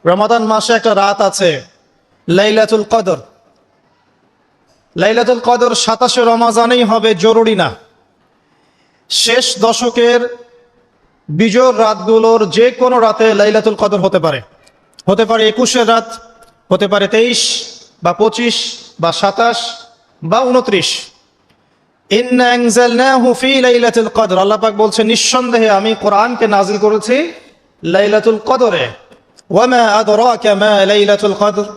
রমাদান মাসে একটা রাত আছে লাইলাতুল কদর। লাইলাতুল কদর 27 রমাজানেই হবে জরুরি না। শেষ দশকের বিজোড় রাতগুলোর যে কোনো রাতে লাইলাতুল কদর হতে পারে। হতে পারে 21-এর রাত, হতে পারে 23 বা 25 বা 27 বা 29। ইন্না আনজালনাহু ফি লাইলাতুল কদর, আল্লাহ পাক বলছেন নিঃসন্দেহে আমি কোরআনকে নাজিল করেছি লাইলাতুল কদরে। ওয়ামা আদরাকা মা লাইলাতুল কদর,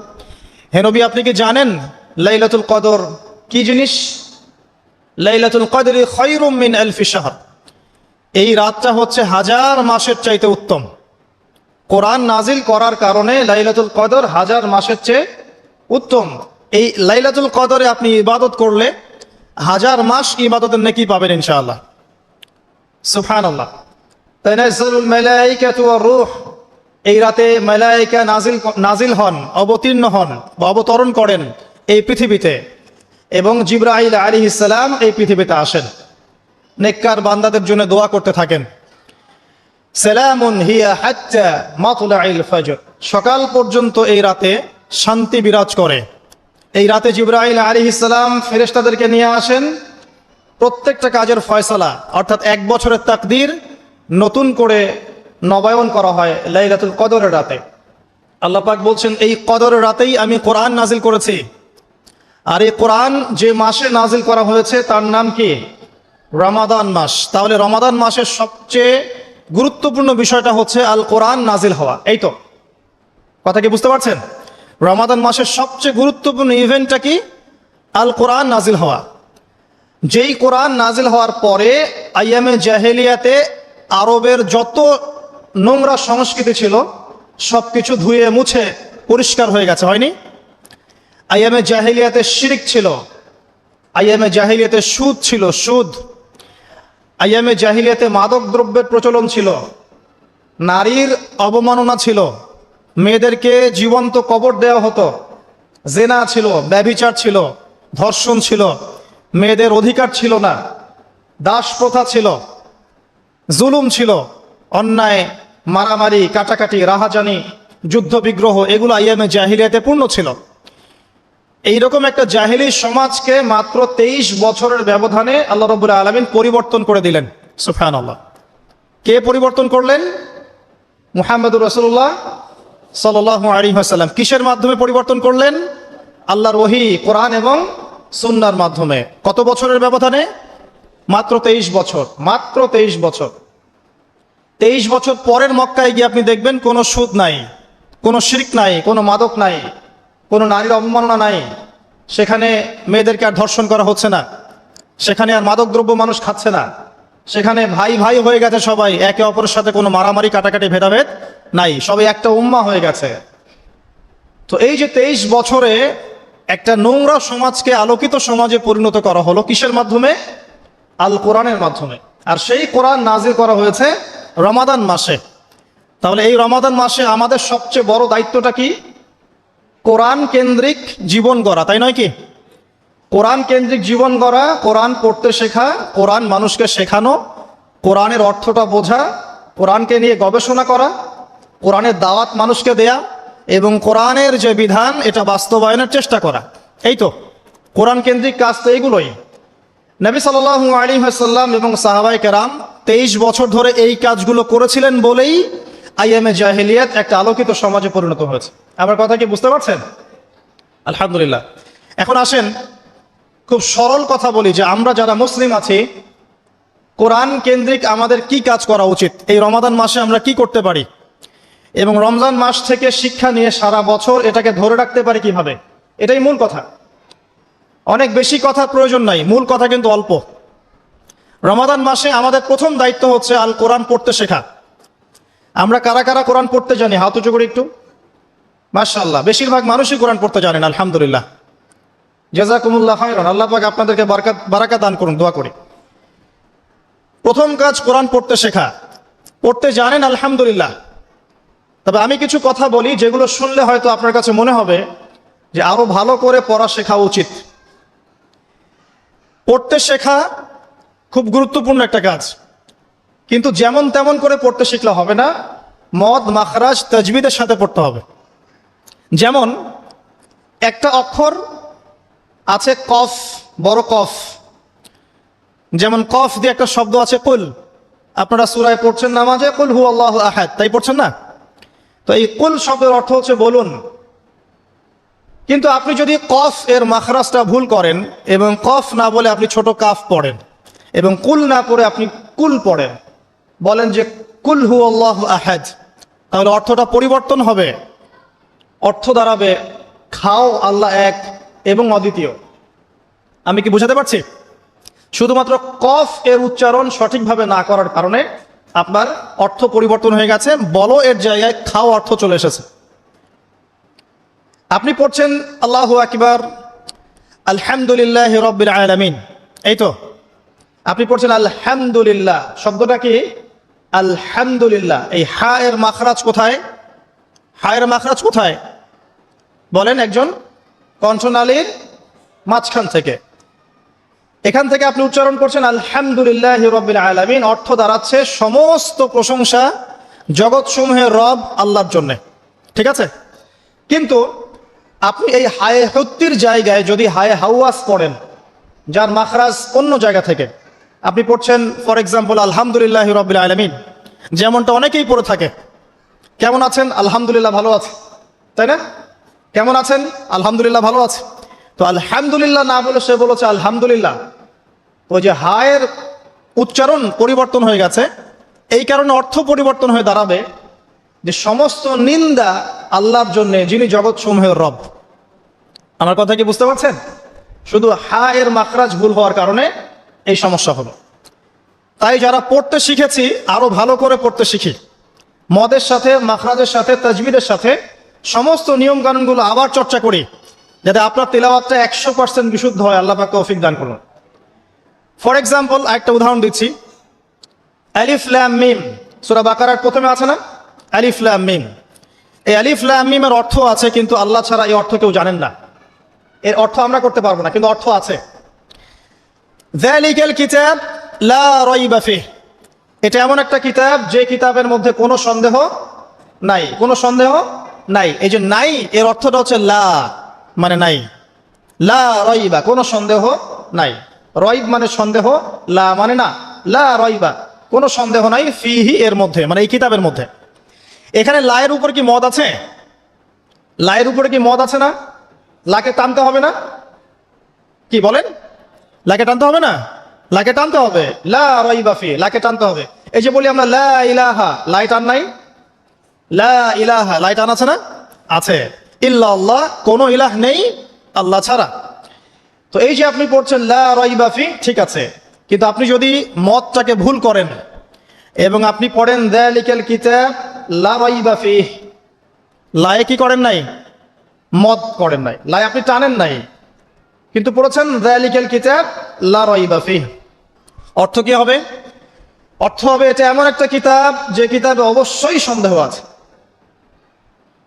হে নবী আপনি কি জানেন লাইলাতুল কদর কি জিনিস? লাইলাতুল কদরি খায়রুম মিন আলফি শাহর, এই রাতটা হচ্ছে হাজার মাসের চাইতে উত্তম। কোরআন নাজিল করার কারণে লাইলাতুল কদর হাজার মাসের চেয়ে উত্তম। এই লাইলাতুল কদরে আপনি ইবাদত করলে হাজার মাস ইবাদতের নেকি পাবেন ইনশাআল্লাহ। সুবহানাল্লাহ। তানাজ্জালুল মালায়েকাতু ওয়ার রূহ, এই রাতে মালায়েকা নাজিল হন, অবতীর্ণ হন বা অবতরণ করেন এই পৃথিবীতে, এবং জিবরাইল আলাইহিস সালাম এই পৃথিবীতে আসেন, নেককার বান্দাদের জন্য দোয়া করতে থাকেন। সালামুন হিয়া হাত্তা মাতলাইল ফজর, সকাল পর্যন্ত এই রাতে শান্তি বিরাজ করে। এই রাতে জিবরাইল আলাইহিস সালাম ফেরেশতাদেরকে নিয়ে আসেন, প্রত্যেকটা কাজের ফয়সালা অর্থাৎ এক বছরের তাকদীর নতুন করে নবায়ন করা হয় লাইলাতুল কদরের রাতে। আল্লাহ পাক বলছেন এই কদরের রাতেই আমি কোরআন নাজিল করেছি। আর এই কোরআন যে মাসে নাজিল করা হয়েছে তার নাম কি? রমাদান মাস। তাহলে রমাদান মাসের সবচেয়ে গুরুত্বপূর্ণ বিষয়টা হচ্ছে আল কোরআন নাজিল হওয়া। এই তো কথা কি বুঝতে পারছেন? রমাদান মাসের সবচেয়ে গুরুত্বপূর্ণ ইভেন্টটা কি? আল কোরআন নাজিল হওয়া। যেই কোরআন নাজিল হওয়ার পরে আইয়ামে জাহেলিয়াতে আরবের যত নোংরা সংস্কৃতি ছিল সবকিছু ধুয়ে মুছে পরিষ্কার হয়ে গেছে, হয়নি? আইয়ামে জাহেলিয়াতে শিরক ছিল, আইয়ামে জাহেলিয়াতে সুদ ছিল, সুদ। আইয়ামে জাহেলিয়াতে মাদক দ্রব্যের প্রচলন ছিল, নারীর অবমাননা ছিল, মেয়েদেরকে জীবন্ত কবর দেওয়া হতো, জেনা ছিল, ব্যভিচার ছিল, ধর্ষণ ছিল, মেয়েদের অধিকার ছিল না, দাস প্রথা ছিল, জুলুম ছিল, অন্যায়, মারামারি, কাটাকাটি, রাহাজানি, যুদ্ধ বিগ্রহ, এগুলো আইয়ামে জাহিলিয়াতে পূর্ণ ছিল। এইরকম একটা জাহিলি সমাজকে মাত্র 23 বছরের ব্যবধানে আল্লাহ রাব্বুল আলামিন পরিবর্তন করে দিলেন। সুবহানাল্লাহ। কে পরিবর্তন করলেন? মুহাম্মদুর রাসূলুল্লাহ সাল্লাল্লাহু আলাইহি ওয়াসাল্লাম। কিসের মাধ্যমে পরিবর্তন করলেন? আল্লাহর ওহী, কোরআন এবং সুন্নাহর মাধ্যমে। কত বছরের ব্যবধানে? মাত্র 23 বছর। মাত্র 23 বছর। 23 বছর পরের মক্কায় গিয়ে আপনি দেখবেন কোনো সুদ নাই, কোনো শিরক নাই, কোনো মাদক নাই, কোনো নারীর অবমাননা নাই। সেখানে মেয়েদেরকে আর ধর্ষণ করা হচ্ছে না, সেখানে আর মাদক দ্রব্য মানুষ খাচ্ছে না, সেখানে ভাই ভাই হয়ে গেছে সবাই, একে অপরের সাথে কোনো মারামারি কাটাকাটি ভেদাভেদ নাই, সবাই একটা উম্মাহ হয়ে গেছে। তো এই যে 23 বছরে একটা নোংরা সমাজকে আলোকিত সমাজে পরিণত করা হলো কিসের মাধ্যমে? আল কোরআনের মাধ্যমে। আর সেই কোরআন নাজিল করা হয়েছে রমাদান মাসে। তাহলে এই রমাদান মাসে আমাদের সবচেয়ে বড় দায়িত্বটা কি? কোরআন কেন্দ্রিক জীবন গড়া, তাই নয় কি? কোরআন কেন্দ্রিক জীবন গড়া, কোরআন পড়তে শেখা, কোরআন মানুষকে শেখানো, কোরআনের অর্থটা বোঝা, কোরআনকে নিয়ে গবেষণা করা, কোরআনের দাওয়াত মানুষকে দেয়া, এবং কোরআনের যে বিধান এটা বাস্তবায়নের চেষ্টা করা। এই তো কোরআন কেন্দ্রিক কাজ, তো এইগুলোই। নবী সাল্লাল্লাহু আলাইহি ওয়াসাল্লাম এবং সাহাবায়ে কেরাম 23 বছর ধরে এই কাজগুলো করেছিলেন বলেই আইয়ামে জাহেলিয়াত একটা আলোকিত সমাজে পরিণত হয়েছে। আমার কথা কি বুঝতে পারছেন? আলহামদুলিল্লাহ। এখন আসেন খুব সরল কথা বলি যে আমরা যারা মুসলিম আছি কোরআন কেন্দ্রিক আমাদের কি কাজ করা উচিত, এই রমাদান মাসে আমরা কি করতে পারি, এবং রমজান মাস থেকে শিক্ষা নিয়ে সারা বছর এটাকে ধরে রাখতে পারি কিভাবে, এটাই মূল কথা। অনেক বেশি কথার প্রয়োজন নাই, মূল কথা কিন্তু অল্প। রমাদান মাসে আমাদের প্রথম দায়িত্ব হচ্ছে আল কোরআন পড়তে শেখা। আমরা কারা কারা কোরআন পড়তে জানি? হাত উঁচু করে একটু। মাশাআল্লাহ, বেশিরভাগ মানুষই কোরআন পড়তে জানেন, আলহামদুলিল্লাহ। জাযাকুমুল্লাহ খায়রান, আল্লাহ পাক আপনাদেরকে বারাকা দান করুন, দোয়া করি। প্রথম কাজ কোরআন পড়তে শেখা। পড়তে জানেন, আলহামদুলিল্লাহ। তবে আমি কিছু কথা বলি যেগুলো শুনলে হয়তো আপনার কাছে মনে হবে যে আরো ভালো করে পড়া শেখা উচিত। পড়তে শেখা খুব গুরুত্বপূর্ণ একটা কাজ, কিন্তু যেমন তেমন করে পড়তে শিখলে হবে না। মদ মাখরাজ তাজবিদের সাথে পড়তে হবে। যেমন একটা অক্ষর আছে কফ, বড় কফ, যেমন কফ দিয়ে একটা শব্দ আছে কুল। আপনারা সূরায় পড়ছেন নামাজে কুল হু আল্লাহু আহাদ, তাই পড়ছেন না? তো এই কুল শব্দের অর্থ হচ্ছে বলুন। কিন্তু আপনি যদি কফ এর মাখরাজটা ভুল করেন এবং কফ না বলে আপনি ছোট কাফ পড়েন এবং কুল না পড়ে আপনি কুল পড়েন, বলেন যে কুল হু আল্লাহু আহাদ, তাহলে অর্থটা পরিবর্তন হবে। অর্থ দাঁড়াবে খাও আল্লাহ এক এবং অদ্বিতীয়। আমি কি বুঝাতে পারছি? শুধুমাত্র কফ এর উচ্চারণ সঠিকভাবে না করার কারণে আপনার অর্থ পরিবর্তন হয়ে গেছে, বলো এর জায়গায় খাও অর্থ চলে এসেছে। আপনি পড়ছেন আল্লাহু আকবার আলহামদুলিল্লাহি রাব্বিল আলামিন, এই তো আপনি পড়ছেন আলহামদুলিল্লাহ। শব্দটা কি? আলহামদুলিল্লাহ। এই হা এর মাখরাজ কোথায়? হা এর মাখরাজ কোথায় বলেন? একজন কণ্ঠনালীর মাঝখান থেকে। এখান থেকে আপনি উচ্চারণ করছেন আলহামদুলিল্লাহি রাব্বিল আলামিন। অর্থ দাঁড়াচ্ছে সমস্ত প্রশংসা জগৎসমূহের রব আল্লাহর জন্য। ঠিক আছে? কিন্তু আপনি এই হায়ে হত্তির জায়গায় যদি হায়ে হাওয়াস পড়েন, যার মাখরাজ অন্য জায়গা থেকে, আপনি পড়ছেন ফর এক্সাম্পল আলহামদুলিল্লাহি রাব্বিল আলামিন, যেমনটা অনেকেই পড়ে থাকে। কেমন আছেন? আলহামদুলিল্লাহ ভালো আছে, তাই না? কেমন আছেন? আলহামদুলিল্লাহ ভালো আছে। তো আলহামদুলিল্লাহ না বলে সে বলেছে আলহামদুলিল্লাহ। তো যে হায়ের উচ্চারণ পরিবর্তন হয়ে গেছে, এই কারণে অর্থ পরিবর্তন হয়ে দাঁড়াবে যে সমস্ত নিন্দা আল্লাহর জন্য, যিনি জগৎ সমূহের রব। আমার কথা কি বুঝতে পারছেন? শুধু হা এর মাখরাজ ভুল হওয়ার কারণে এই সমস্যা হলো। তাই যারা পড়তে শিখেছি আরো ভালো করে পড়তে শিখি, মদের সাথে মাখরাজের সাথে তাজবিদের সাথে সমস্ত নিয়ম কানুনগুলো আবার চর্চা করি, যাতে আপনার তেলাওয়াতটা 100% বিশুদ্ধ হয়। আল্লাহ পাক তৌফিক দান করুন। ফর এক্সাম্পল একটা উদাহরণ দিচ্ছি, আলিফ লাম মিম, সূরা বাকারার প্রথমে আছে না আলিফ লাম মিম? এই আলিফ লাম মিমের অর্থ আছে, কিন্তু আল্লাহ ছাড়া এই অর্থ কেউ জানেন না। এর অর্থ আমরা করতে পারবো না, কিন্তু অর্থ আছে। যালিকাল কিতাব লা রাইবা ফিহ, এটা এমন একটা কিতাব যে কিতাবের মধ্যে কোনো সন্দেহ নাই, কোনো সন্দেহ নাই। এই যে নাই এর অর্থটা হচ্ছে লা মানে নাই, লা রাইবা কোনো সন্দেহ নাই। রাইব মানে সন্দেহ, লা মানে না, লা রাইবা কোনো সন্দেহ নাই, ফিহি এর মধ্যে মানে এই কিতাবের মধ্যে। এখানে লায়ের উপর কি মদ আছে? লায়ের উপরে কি মদ আছে না? লাকে টানতে হবে না? কি বলেন? লাকে টানতে হবে না? লাকে টানতে হবে, লা রাইবা ফি, লাকে টানতে হবে। এই যে বলি আমরা লা ইলাহা, লাই টান নাই? লা ইলাহা লাই টান আছে না? আছে। ইল্লাল্লাহ, কোনো ইলাহ নেই আল্লাহ ছাড়া। তো এই যে আপনি পড়ছেন লা রাইবা ফি, ঠিক আছে, কিন্তু আপনি যদি মদটাকে ভুল করেন এবং আপনি পড়েন যালিকাল কিতাব লা রাইবা ফি, লায়ে কি করেন নাই? মদ করেন নাই, লাই আপনি টানেন নাই, কিন্তু পড়েছেন যালিকাল কিতাব লা রাইবা ফি। অর্থ কি হবে? অর্থ হবে এটা এমন একটা কিতাব যে কিতাবে অবশ্যই সন্দেহ আছে।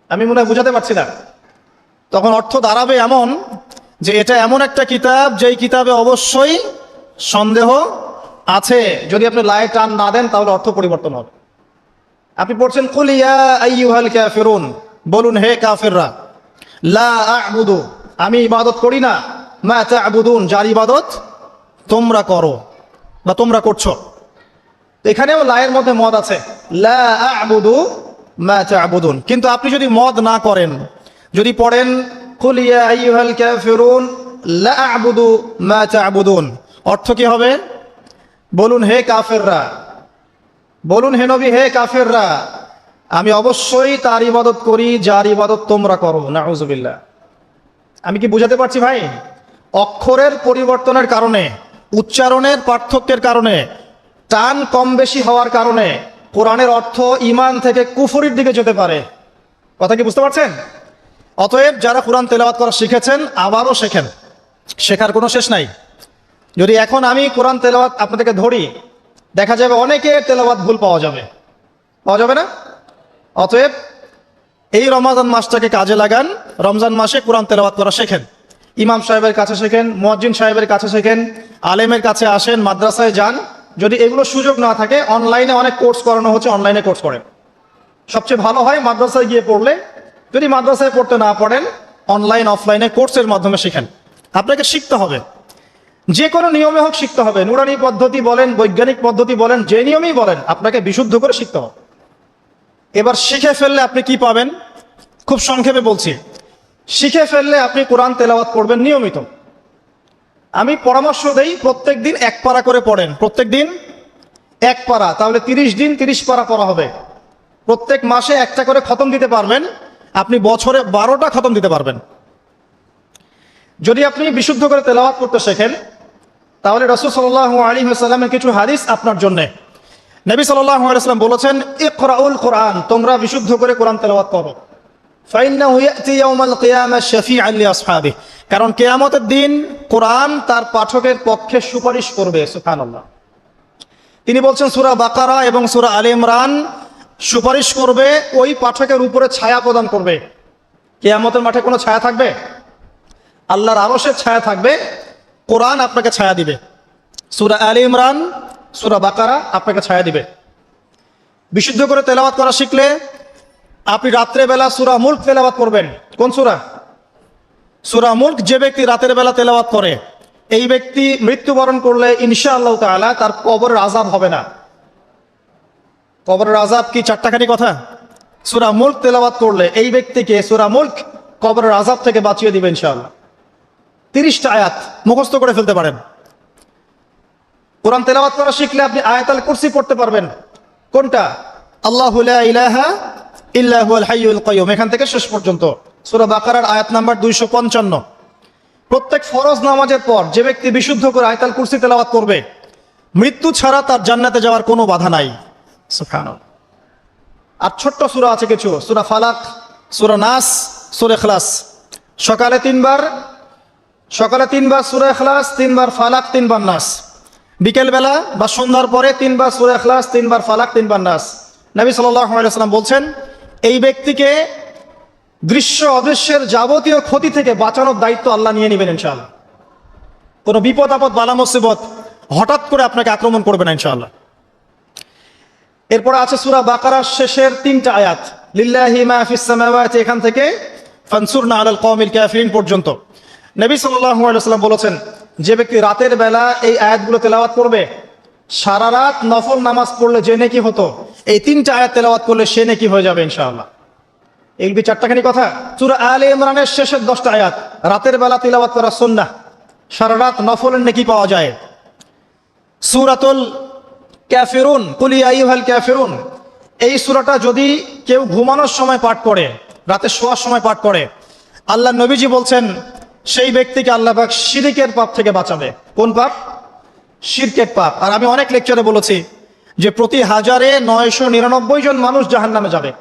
আমি মনে হয় বুঝাতে পারছি না। তখন অর্থ দাঁড়াবে এমন যে এটা এমন একটা কিতাব যেই কিতাবে অবশ্যই সন্দেহ আছে। যদি আপনি লাই টান না দেন তাহলে অর্থ পরিবর্তন হবে। আপনি পড়ছেন কুল ইয়া আইয়ুহাল কাফিরুন, বলুন হে কাফিররা, লা আ'বুদু আমি ইবাদত করি না, মা তা'বুদুন যার ইবাদত তোমরা করো বা তোমরা করছো। এখানেও লায়ের মধ্যে মদ আছে, লা আ'বুদু মা তা'বুদুন। কিন্তু আপনি যদি মদ না করেন, যদি পড়েন কুল ইয়া আইয়ুহাল কাফিরুন লা আ'বুদু মা তা'বুদুন, অর্থ কি হবে? বলুন হে কাফেররা, বলুন হে নবী হে কাফেররা, আমি অবশ্যই তার ইবাদত করি যার ইবাদত তোমরা করো। নাউযুবিল্লাহ। আমি কি বুঝাতে পারছি ভাই? অক্ষরের পরিবর্তনের কারণে, উচ্চারণের পার্থক্যের কারণে, টান কম বেশি হওয়ার কারণে কোরআনের অর্থ ঈমান থেকে কুফরির দিকে যেতে পারে। কথা কি বুঝতে পারছেন? অতএব যারা কোরআন তেলাওয়াত করা শিখেছেন আবারও শেখেন, শেখার কোনো শেষ নাই। যদি এখন আমি কোরআন তেলাওয়াত আপনাদেরকে ধরি, দেখা যাবে অনেকের তেলাওয়াত ভুল পাওয়া যাবে, পাওয়া যাবে না? অতএব এই রমাদান মাসটাকে কাজে লাগান, রমজান মাসে কোরআন তেলাওয়াত করা শেখেন। ইমাম সাহেবের কাছে শেখেন, মুয়াজ্জিন সাহেবের কাছে শেখেন, আলেমের কাছে আসেন, মাদ্রাসায় যান। যদি এগুলো সুযোগ না থাকে, অনলাইনে অনেক কোর্স করানো হচ্ছে, অনলাইনে কোর্স করেন। সবচেয়ে ভালো হয় মাদ্রাসায় গিয়ে পড়লে। যদি মাদ্রাসায় পড়তে না পারেন, অনলাইন অফলাইনে কোর্সের মাধ্যমে শিখেন। আপনাকে শিখতে হবে, যে কোনো নিয়মে হোক শিখতে হবে। নুরানি পদ্ধতি বলেন, বৈজ্ঞানিক পদ্ধতি বলেন, যে নিয়মেই বলেন, আপনাকে বিশুদ্ধ করে শিখতে হবে। এবার শিখে ফেললে আপনি কি পাবেন, খুব সংক্ষেপে বলছি। শিখে ফেললে আপনি কোরআন তেলাওয়াত করবেন নিয়মিত। আমি পরামর্শ দেই, প্রত্যেক দিন 1 পারা করে পড়েন। প্রত্যেক দিন 1 পারা, তাহলে 30 দিন 30 পারা পড়া হবে। প্রত্যেক মাসে একটা করে খতম দিতে পারবেন, আপনি বছরে 12টা খতম দিতে পারবেন। যদি আপনি বিশুদ্ধ করে তেলাওয়াত করতে শেখেন, তাহলে রাসূল সাল্লাল্লাহু আলাইহি ওয়াসাল্লামের কিছু হাদিস আপনার জন্য। নবী সাল্লাল্লাহু আলাইহি ওয়াসাল্লাম বলেছেন, ইকরাউল কোরআন, তোমরা বিশুদ্ধ করে কোরআন তেলাওয়াত করো। ফাইন্নাহু ইয়াতি ইয়াউমাল কিয়ামাহ শাফিআন লিআসহাবিহি, কারণ কিয়ামতের দিন কোরআন তার পাঠকের পক্ষে সুপারিশ করবে। সুবহানাল্লাহ। তিনি বলছেন সূরা বাকারা এবং সূরা আলে ইমরান সুপারিশ করবে, ওই পাঠকের উপরে ছায়া প্রদান করবে। কিয়ামতের মাঠে কোনো ছায়া থাকবে? আল্লাহর আরশের ছায়া থাকবে, কোরআন আপনাকে ছায়া দিবে। সূরা আলে ইমরান, সূরা বাকারা আপনাকে ছায়া দিবে। বিশুদ্ধ করে তেলাওয়াত করা শিখলে আপনি রাত্রে বেলা সূরা মুলক তেলাওয়াত করবেন। কোন সূরা? সূরা মুলক। যে ব্যক্তি রাতের বেলা তেলাওয়াত করে, এই ব্যক্তি মৃত্যুবরণ করলে ইনশাআল্লাহ তাআলা তার কবরের আযাব হবে না। কবরের আযাব কি চারটাখানি কথা? সূরা মুলক তেলাওয়াত করলে এই ব্যক্তিকে সূরা মুলক কবরের আযাব থেকে বাঁচিয়ে দিবে ইনশাআল্লাহ। 30টা আয়াত মুখস্থ করে ফেলতে পারেন। কোরআন তেলাওয়াত করা শিখলে আপনি আয়াতুল কুরসি পড়তে পারবেন। কোনটা? আল্লাহু লা ইলাহা ইল্লা হুয়াল হাইয়ুল কাইয়্যুম, এখান থেকে শেষ পর্যন্ত। সূরা বাকারার আয়াত নাম্বার 255। প্রত্যেক ফরজ নামাজের পর যে ব্যক্তি বিশুদ্ধ করে আয়াতুল কুরসি তেলাওয়াত করবে, মৃত্যু ছাড়া তার জান্নাতে যাওয়ার কোনো বাধা নাই। সুবহানাল্লাহ। আর ছোট্ট সূরা আছে কিছু, সূরা ফালাক, সূরা নাস, সূরা ইখলাস। সকালে 3 বার সূরা ইখলাস, 3 বার ফালাক, 3 বার নাস। বিকেল বেলা বা সন্ধ্যার পরে 3 বার সূরা ইখলাস, 3 বার ফালাক, 3 বার নাস। নবী সাল্লাল্লাহু আলাইহি ওয়াসাল্লাম বলছেন, এই ব্যক্তিকে দৃশ্য অদৃশ্যের যাবতীয় ক্ষতি থেকে বাঁচানোর দায়িত্ব আল্লাহ নিয়ে নেবেন ইনশাআল্লাহ। কোনো বিপদ আপদ বালা মুসিবত হঠাৎ করে আপনাকে আক্রমণ করবে না ইনশাআল্লাহ। এরপর আছে সূরা বাকারার শেষের 3টা আয়াত, লিল্লাহি মা ফিস সামাওয়াতি, এখান থেকে ফানসুরনা আলাল কওমিল কাফিরিন পর্যন্ত। নবী সাল্লাল্লাহু আলাইহি ওয়াসাল্লাম বলেছেন, যে ব্যক্তি রাতের বেলা এই আয়াতগুলো তেলাওয়াত করবে, সারা রাত নফল নামাজ পড়লে যে নেকি হতো, এই 3টা আয়াত তেলাওয়াত করলে সে নেকি হয়ে যাবে ইনশাআল্লাহ। এগুলি চারটাখানি কথা। সূরা আলে ইমরানের শেষের 10টা আয়াত রাতের বেলা তেলাওয়াত করা সুন্নাহ, সারা রাত নফলের নেকি পাওয়া যায়। সূরাতুল কাফিরুন, কুল ইয়া আইয়ুহাল কাফিরুন, এই সূরাটা যদি কেউ ঘুমানোর সময় পাঠ করে, রাতে শোয়ার সময় পাঠ করে, আল্লাহ নবীজি বলছেন সেই ব্যক্তিকে আল্লাহ পাক শিরকের পাপ থেকে বাঁচাবে। কোন পাপ? শিরকের পাপ। আর আমি অনেক লেকচারে বলেছি যে প্রতি 1000-এ 999 জন মানুষ জাহান্নামে যাবে।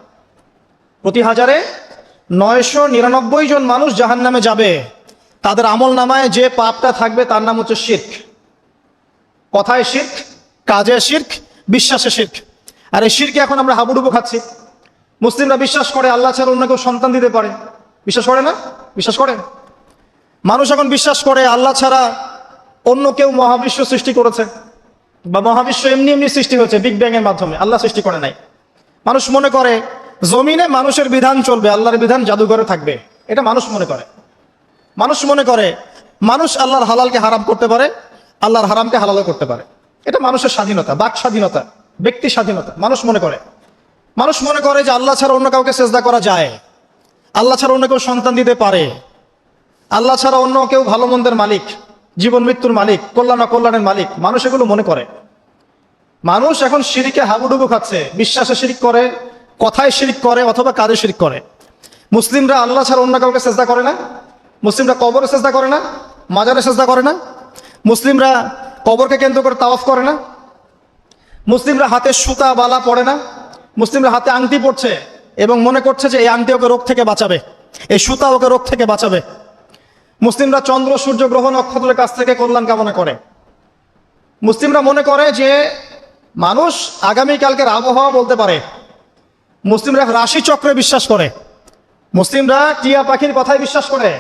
প্রতি 1000-এ 999 জন মানুষ জাহান্নামে যাবে। তাদের আমল নামায় যে পাপটা থাকবে তার নাম হচ্ছে শিরক। কথায় শিরক, কাজে শিরক, বিশ্বাসে শিরক। আর এই শিরকে এখন আমরা হাবুডুবু খাচ্ছি। মুসলিমরা বিশ্বাস করে আল্লাহ ছাড়া অন্য কেউ সন্তান দিতে পারে। বিশ্বাস করে না? বিশ্বাস করে। মানুষ এখন বিশ্বাস করে আল্লাহ ছাড়া অন্য কেউ মহাবিশ্ব সৃষ্টি করেছে, বা মহাবিশ্ব এমনি এমনি সৃষ্টি হয়েছে বিগ ব্যাং এর মাধ্যমে, আল্লাহ সৃষ্টি করে নাই। মানুষ মনে করে জমিনে মানুষের বিধান চলবে, আল্লাহর বিধান জাদুঘরে থাকবে। এটা মানুষ মনে করে। মানুষ মনে করে মানুষ আল্লাহর হালালকে হারাম করতে পারে, আল্লাহর হারামকে হালালও করতে পারে। এটা মানুষের স্বাধীনতা, বাক স্বাধীনতা, ব্যক্তি স্বাধীনতা। মানুষ মনে করে যে আল্লাহ ছাড়া অন্য কাউকে সেজদা করা যায়, আল্লাহ ছাড়া অন্য কেউ সন্তান দিতে পারে, আল্লাহ ছাড়া অন্য কেউ ভালো মন্দের মালিক, জীবন মৃত্যুর মালিক, কল্যাণ অকল্যাণের মালিক। মানুষ এগুলো মনে করে। মানুষ এখন শিরকে হাবুডুবু খাচ্ছে। বিশ্বাসে শিরক করে, কথায় শিরক করে, অথবা কাজে শিরক করে। মুসলিমরা আল্লাহ ছাড়া অন্য কাউকে সেজদা করে না। মুসলিমরা কবরে সেজদা করে না, মাজারে সেজদা করে না। মুসলিমরা কবরকে কেন্দ্র করে তাওয়াফ করে না। মুসলিমরা হাতে সুতা বালা পড়ে না। মুসলিমরা হাতে আংটি পড়ছে এবং মনে করছে যে এই আংটি ওকে রোগ থেকে বাঁচাবে, এই সুতা ওকে রোগ থেকে বাঁচাবে। মুসলিমরা চন্দ্র, সূর্য, গ্রহ, নক্ষত্রের কাছ থেকে কল্যাণ কামনা করে। মুসলিমরা মনে করে যে মানুষ আগামীকালকের আবহাওয়া বলতে পারে। মুসলিমরা রাশি চক্রে বিশ্বাস করে। মুসলিমরা টিয়া পাখির কথায় বিশ্বাস করে।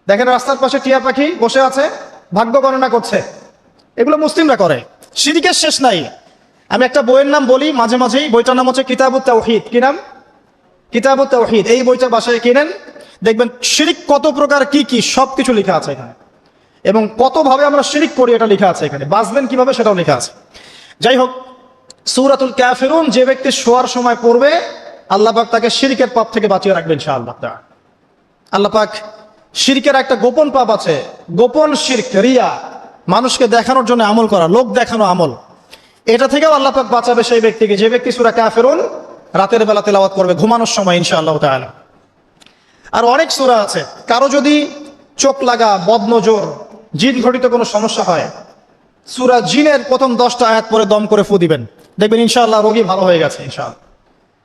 দেখেন রাস্তার পাশে টিয়া পাখি বসে আছে, ভাগ্য গণনা করছে। এগুলো মুসলিমরা করে। শিরকের শেষ নাই। আমি একটা বইয়ের নাম বলি মাঝে মাঝেই, বইটার নাম হচ্ছে কিতাবুত তাওহীদ। কি নাম? কিতাবুত তাওহীদ। এই বইটা বাসায় কিনেন, দেখবেন শিরিক কত প্রকার কি কি সব কিছু লেখা আছে এখানে, এবং কতভাবে আমরা শিরিক করি এটা লেখা আছে এখানে, বাঁচবেন কিভাবে সেটাও লেখা আছে। যাই হোক, সূরাতুল কাফিরুন যে ব্যক্তি শোয়ার সময় পড়বে, আল্লাহ পাক তাকে শিরকের পাপ থেকে বাঁচিয়ে রাখবেন ইনশাআল্লাহ। আল্লাহ পাক শিরকের একটা গোপন পাপ আছে, গোপন শিরক, রিয়া, মানুষকে দেখানোর জন্য আমল করা, লোক দেখানো আমল, এটা থেকেও আল্লাহ পাক বাঁচাবে সেই ব্যক্তিকে, যে ব্যক্তি সূরা কাফিরুন রাতের বেলা তেলাওয়াত করবে ঘুমানোর সময় ইনশাআল্লাহ তাআলা। আর অনেক সূরা আছে, কারো যদি চোখ লাগা, বদনজর, জিন ঘটিত কোনো সমস্যা হয়, সূরা জিনের প্রথম 10টা আয়াত পরে দম করে ফু দিবেন, দেখবেন ইনশাআল্লাহ রোগী ভালো হয়ে গেছে ইনশাআল্লাহ।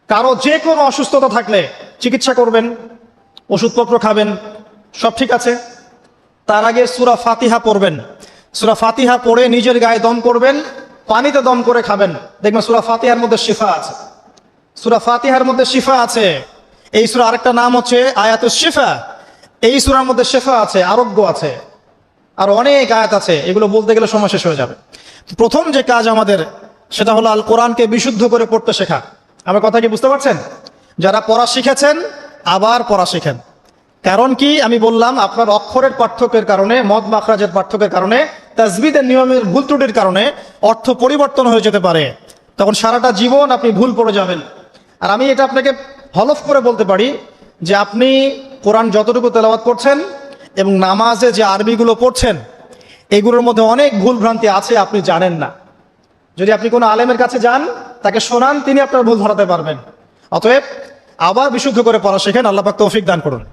কারো যে কোনো অসুস্থতা থাকলে চিকিৎসা করবেন, ওষুধপত্র খাবেন, সব ঠিক আছে, তার আগে সূরা ফাতিহা পড়বেন। সূরা ফাতিহা পড়ে নিজের গায়ে দম করবেন, পানিতে দম করে খাবেন, দেখবেন সূরা ফাতিহার মধ্যে শিফা আছে। সূরা ফাতিহার মধ্যে শিফা আছে। এই সূরা আরেকটা নাম হচ্ছে আয়াতুশ শিফা। এই সূরার মধ্যে শিফা আছে, আরোগ্য আছে, আর অনেক আয়াত আছে, এগুলো বলতে গেলে সময় শেষ হয়ে যাবে। প্রথম যে কাজ আমাদের, সেটা হলো আল কোরআনকে বিশুদ্ধ করে পড়তে শেখা। আমার কথা কি বুঝতে পারছেন? যারা পড়া শিখেছেন আবার পড়া শিখেন। কারণ কি আমি বললাম, আপনার অক্ষরের পার্থক্যের কারণে, মদ মাখরাজের পার্থক্যের কারণে, তাজবিদের নিয়মের ভুল ত্রুটির কারণে অর্থ পরিবর্তন হয়ে যেতে পারে, তখন সারাটা জীবন আপনি ভুল পড়ে যাবেন। আর আমি এটা আপনাকে হলফ করে বলতে পারি যে আপনি কোরআন যতটুকু তেলাওয়াত করছেন এবং নামাজে যে আরবিগুলো পড়ছেন, এগুলোর মধ্যে অনেক ভুল ভ্রান্তি আছে, আপনি জানেন না। যদি আপনি কোনো আলেমের কাছে যান, তাকে শোনান, তিনি আপনার ভুল ধরাতে পারবেন। অতএব আবার বিশুদ্ধ করে পড়া শেখেন, আল্লাহ পাক তৌফিক দান করুন।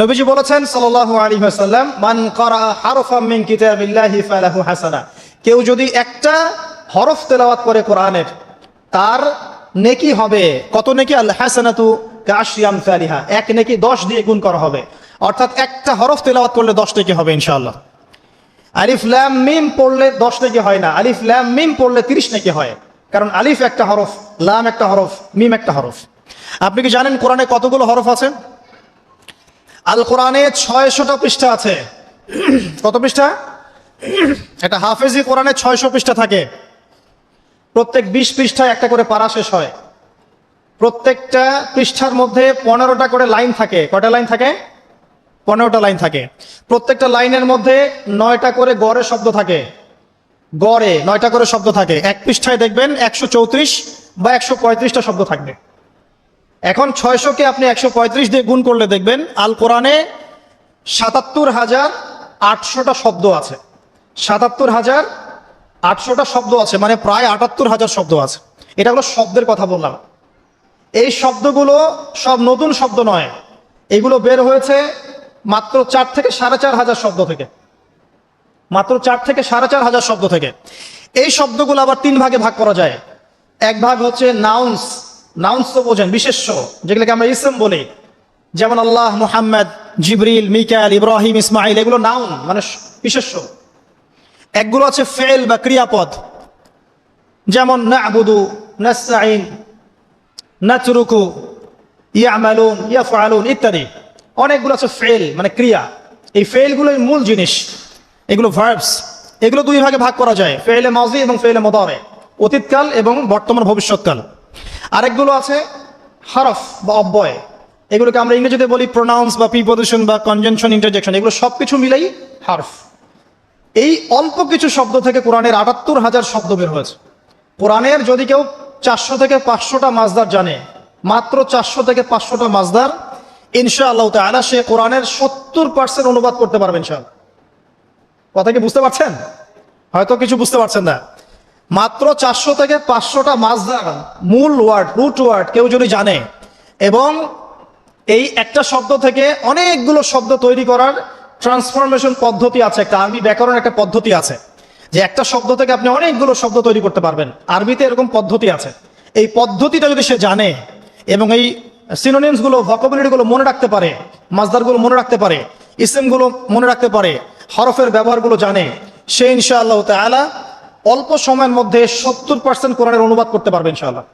নবীজি বলেছেন সাল্লাল্লাহু আলাইহি ওয়াসাল্লাম, মান ক্বারা হারফাম মিন কিতাবিল্লাহি ফালাহু হাসানা, কেউ যদি একটা হরফ তেলাওয়াত করে কোরআনের, তার নেকি হবে কত নেকি? আল হাসানাতু কাশরি আমসালিহা, এক নেকি 10 দিয়ে গুণ করা হবে। অর্থাৎ একটা হরফ তেলাওয়াত করলে 10 নেকি হবে ইনশাআল্লাহ। আলিফ লাম মিম পড়লে 10 নেকি হয় না, আলিফ লাম মিম পড়লে 30 নেকি হয়, কারণ আলিফ একটা হরফ, লাম একটা হরফ, মিম একটা হরফ। আপনি কি জানেন কোরআনে কতগুলো হরফ আছে? আল কোরআনে 600টা পৃষ্ঠা আছে। কত পৃষ্ঠা? এটা হাফেজি কোরআনে 600 পৃষ্ঠা থাকে। প্রত্যেক 20 পৃষ্ঠায় একটা করে পারা শেষ হয়। প্রত্যেকটা পৃষ্ঠার মধ্যে 15টা করে লাইন থাকে। কয়টা লাইন থাকে? 15টা লাইন থাকে। প্রত্যেকটা লাইনের মধ্যে 9টা করে গড়ে শব্দ থাকে। গড়ে 9টা করে শব্দ থাকে। এক পৃষ্ঠায় দেখবেন 134 বা 135টা শব্দ থাকবে। এখন 600কে আপনি 135 দিয়ে গুণ করলে দেখবেন আল কোরআনে 77,800টা শব্দ আছে। 77,800টা শব্দ আছে, মানে প্রায় 78,000 শব্দ আছে। এটা হলো শব্দের কথা বললাম। এই শব্দগুলো সব নতুন শব্দ নয়, এগুলো বের হয়েছে মাত্র 4 থেকে 4,500 শব্দ থেকে, মাত্র 4 থেকে 4,500 শব্দ থেকে। এই শব্দগুলো আবার 3 ভাগে ভাগ করা যায়। এক ভাগ হচ্ছে নাউন্স, নাউন্স তো বোঝেন, বিশেষ্য, যেগুলোকে আমরা ইসম বলি, যেমন আল্লাহ, মুহাম্মদ, জিবরিল, মিকাইল, ইব্রাহিম, ইসমাইল, এগুলো নাউন মানে বিশেষ্য। একগুলো আছে ফেল বা ক্রিয়াপদ, যেমন না'বুদু, নাস্তাইন, নাতরুকু, ইয়ামালুন, ইয়াফআলুন ইত্যাদি। অনেকগুলো আছে ফেল মানে ক্রিয়া। এই ফেলগুলোই মূল জিনিস, এগুলো ভার্বস। এগুলো 2 ভাগে ভাগ করা যায়, ফেলে মাজি এবং ফেলে মুদারি, অতীতকাল এবং বর্তমান ভবিষ্যৎকাল। আরেকগুলো আছে হরফ বা অব্যয়, এগুলোকে আমরা ইংরেজিতে বলি প্রোনাউন্স বা প্রিপজিশন বা কনজাংশন, ইন্টারজেকশন, এগুলো সবকিছু মিলেই হরফ। এই অল্প কিছু শব্দ থেকে কোরআনের 78,000 শব্দ বের হয়েছে। কোরআনের যদি কেউ 400 থেকে 500টা মাজদার জানে, মাত্র 400 থেকে 500টা মাজদার, ইনশাআল্লাহ তাআলা সে কোরআনের 70% অনুবাদ করতে পারবে ইনশাআল্লাহ। কথা কি বুঝতে পারছেন? হয়তো কিছু বুঝতে পারছেন না। মাত্র 400 থেকে 500টা মাজদার, মূল ওয়ার্ড, রুট ওয়ার্ড কেউ যদি জানে, এবং এই একটা শব্দ থেকে অনেকগুলো শব্দ তৈরি করার ট্রান্সফরমেশন পদ্ধতি আছে, একটা আরবি ব্যাকরণ একটা পদ্ধতি আছে, যে একটা শব্দ থেকে আপনি অনেকগুলো শব্দ তৈরি করতে পারবেন। আরবিতে এরকম পদ্ধতি আছে। এই পদ্ধতিটা যদি সে জানে এবং এই সিনোনিমসগুলো, ভোকাবুলারিগুলো মনে রাখতে পারে, মাজদারগুলো মনে রাখতে পারে, ইসিমগুলো মনে রাখতে পারে, হরফের ব্যবহারগুলো জানে, সে ইনশাআল্লাহ তাআলা অল্প সময়ের মধ্যে 70% কোরআনের অনুবাদ করতে পারবে ইনশাআল্লাহ।